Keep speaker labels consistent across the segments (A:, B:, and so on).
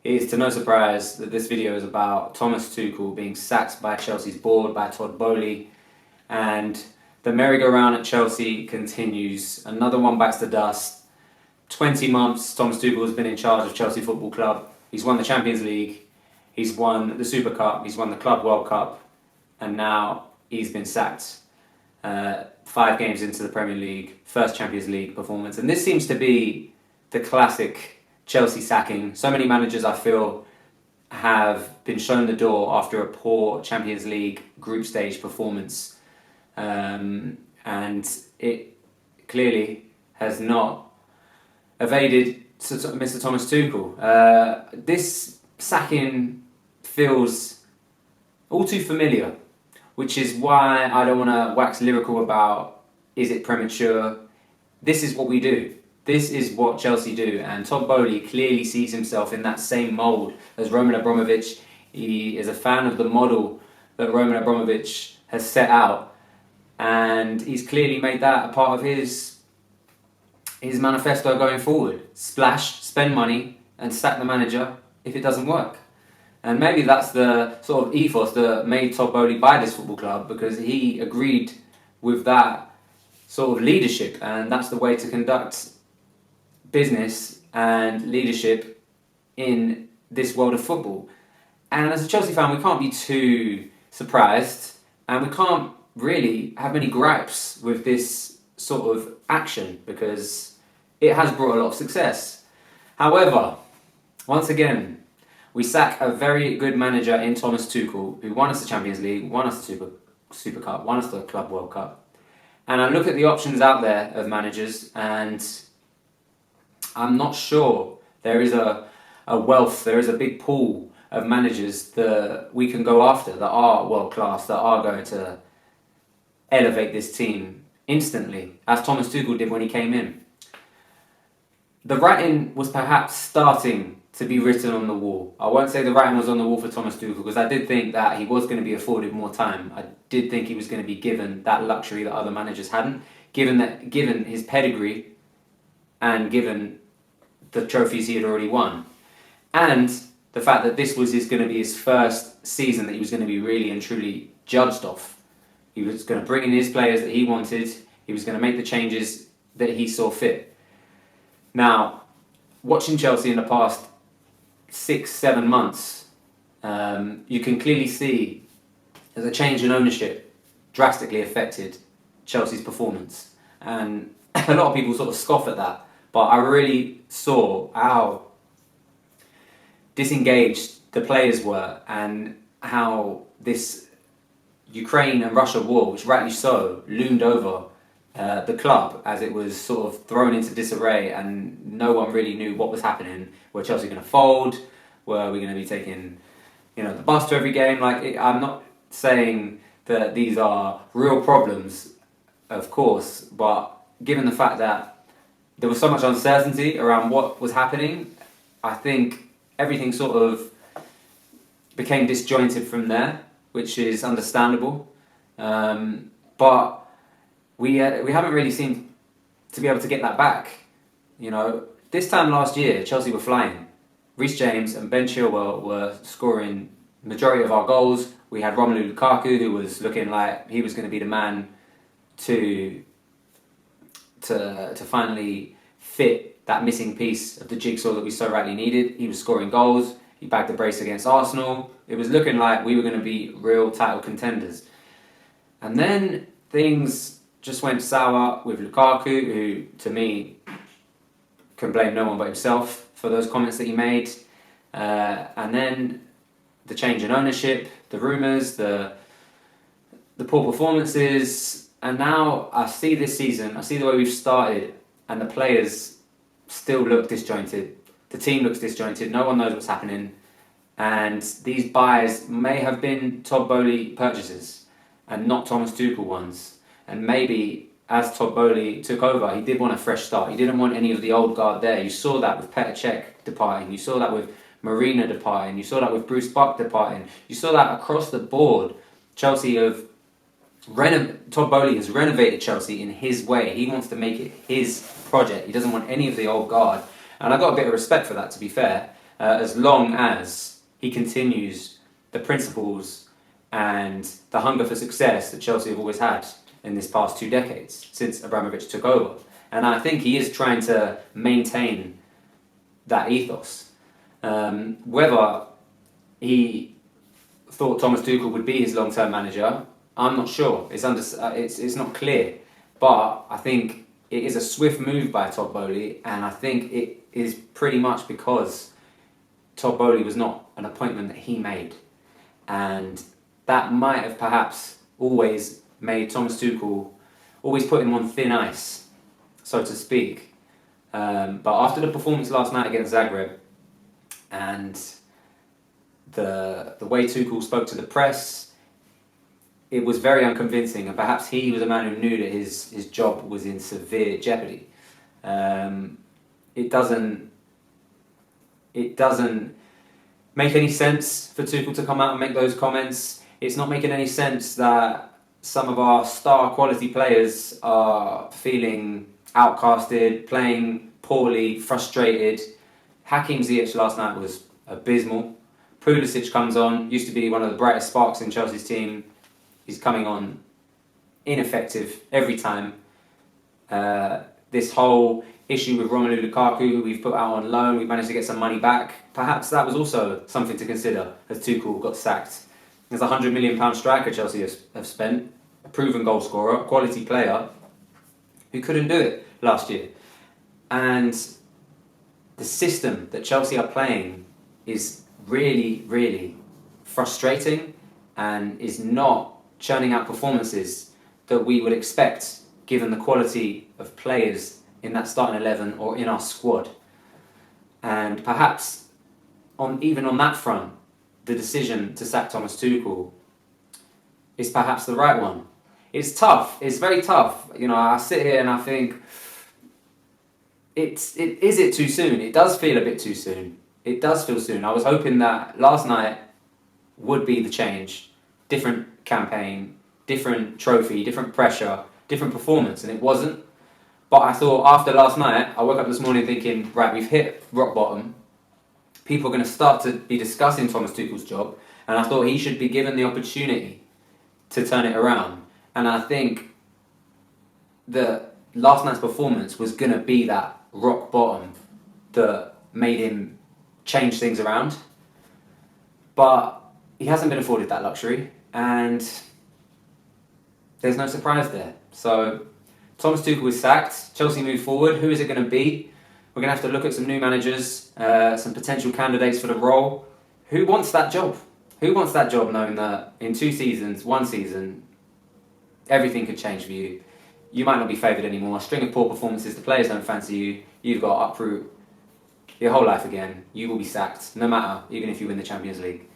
A: It is to no surprise that this video is about Thomas Tuchel being sacked by Chelsea's board, by Todd Boehly, and the merry-go-round at Chelsea continues. Another one bites the dust. 20 months Thomas Tuchel has been in charge of Chelsea Football Club. He's won the Champions League, he's won the Super Cup, he's won the Club World Cup, and now he's been sacked. 5 games into the Premier League, first Champions League performance. And this seems to be the classic Chelsea sacking. So many managers, I feel, have been shown the door after a poor Champions League group stage performance. And it clearly has not evaded Mr. Thomas Tuchel. This sacking feels all too familiar, which is why I don't want to wax lyrical about, is it premature? This is what we do. This is what Chelsea do, and Todd Boehly clearly sees himself in that same mould as Roman Abramovich. He is a fan of the model that Roman Abramovich has set out, and he's clearly made that a part of his manifesto going forward. Splash, spend money, and sack the manager if it doesn't work. And maybe that's the sort of ethos that made Todd Boehly buy this football club, because he agreed with that sort of leadership, and that's the way to conduct business and leadership in this world of football. And as a Chelsea fan, we can't be too surprised, and we can't really have many gripes with this sort of action, because it has brought a lot of success. However, once again, we sack a very good manager in Thomas Tuchel, who won us the Champions League, won us the Super Cup, won us the Club World Cup. And I look at the options out there of managers, and I'm not sure there is a wealth, there is a big pool of managers that we can go after that are world class, that are going to elevate this team instantly, as Thomas Tuchel did when he came in. The writing was perhaps starting to be written on the wall. I won't say the writing was on the wall for Thomas Tuchel, because I did think that he was going to be afforded more time. I did think he was going to be given that luxury that other managers hadn't, given his pedigree and given the trophies he had already won, and the fact that this was going to be his first season that he was going to be really and truly judged off. He was going to bring in his players that he wanted. He was going to make the changes that he saw fit. Now, watching Chelsea in the past 6-7 months, you can clearly see that the change in ownership drastically affected Chelsea's performance. And a lot of people sort of scoff at that, but I really saw how disengaged the players were, and how this Ukraine and Russia war, which rightly so, loomed over the club as it was sort of thrown into disarray, and no one really knew what was happening. Were Chelsea going to fold? Were we going to be taking, the bus to every game? I'm not saying that these are real problems, of course, but given the fact that there was so much uncertainty around what was happening, I think everything sort of became disjointed from there, which is understandable. But we haven't really seemed to be able to get that back. This time last year, Chelsea were flying. Reece James and Ben Chilwell were scoring majority of our goals. We had Romelu Lukaku, who was looking like he was going to be the man to finally fit that missing piece of the jigsaw that we so rightly needed. He was scoring goals. He bagged the brace against Arsenal. It was looking like we were going to be real title contenders. And then things just went sour with Lukaku, who, to me, can blame no one but himself for those comments that he made. And then the change in ownership, the rumours, the poor performances. And now I see this season, I see the way we've started, and the players still look disjointed. The team looks disjointed. No one knows what's happening. And these buys may have been Todd Boehly purchases and not Thomas Tuchel ones. And maybe as Todd Boehly took over, he did want a fresh start. He didn't want any of the old guard there. You saw that with Petr Cech departing. You saw that with Marina departing. You saw that with Bruce Buck departing. You saw that across the board. Chelsea have Todd Boehly has renovated Chelsea in his way. He wants to make it his project. He doesn't want any of the old guard. And I got a bit of respect for that, to be fair. as long as he continues the principles and the hunger for success that Chelsea have always had in this past 2 decades since Abramovich took over. And I think he is trying to maintain that ethos. Whether he thought Thomas Tuchel would be his long-term manager, I'm not sure. It's not clear. But I think it is a swift move by Todd Boehly, and I think it is pretty much because Todd Boehly was not an appointment that he made. And that might have perhaps always made Thomas Tuchel, always put him on thin ice, so to speak. But after the performance last night against Zagreb, and the way Tuchel spoke to the press, it was very unconvincing, and perhaps he was a man who knew that his job was in severe jeopardy. It doesn't make any sense for Tuchel to come out and make those comments. It's not making any sense that some of our star quality players are feeling outcasted, playing poorly, frustrated. Hakim Ziyech last night was abysmal. Pulisic comes on, used to be one of the brightest sparks in Chelsea's team. He's coming on ineffective every time. This whole issue with Romelu Lukaku, who we've put out on loan, we've managed to get some money back. Perhaps that was also something to consider as Tuchel got sacked. There's a £100 million striker Chelsea have spent, a proven goal scorer, a quality player, who couldn't do it last year. And the system that Chelsea are playing is really, really frustrating and is not churning out performances that we would expect given the quality of players in that starting 11 or in our squad. And perhaps even on that front, the decision to sack Thomas Tuchel is perhaps the right one. It's tough. It's very tough. You know, I sit here and I think, is it too soon? It does feel a bit too soon. It does feel soon. I was hoping that last night would be the change. Different campaign, different trophy, different pressure, different performance, and it wasn't. But I thought after last night, I woke up this morning thinking, right, we've hit rock bottom. People are going to start to be discussing Thomas Tuchel's job, and I thought he should be given the opportunity to turn it around. And I think that last night's performance was going to be that rock bottom that made him change things around. But he hasn't been afforded that luxury, and there's no surprise there. So Thomas Tuchel is sacked. Chelsea move forward. Who is it going to be? We're going to have to look at some new managers, some potential candidates for the role. Who wants that job? Who wants that job knowing that in 2 seasons, 1 season, everything could change for you? You might not be favoured anymore. A string of poor performances, the players don't fancy you. You've got to uproot your whole life again. You will be sacked, no matter, even if you win the Champions League.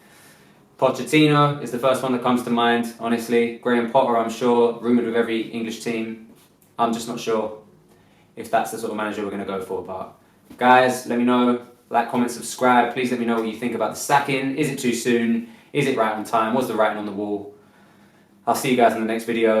A: Pochettino is the first one that comes to mind, honestly. Graham Potter, I'm sure, rumoured with every English team. I'm just not sure if that's the sort of manager we're going to go for. But guys, let me know. Like, comment, subscribe. Please let me know what you think about the sacking. Is it too soon? Is it right on time? Was the writing on the wall? I'll see you guys in the next video.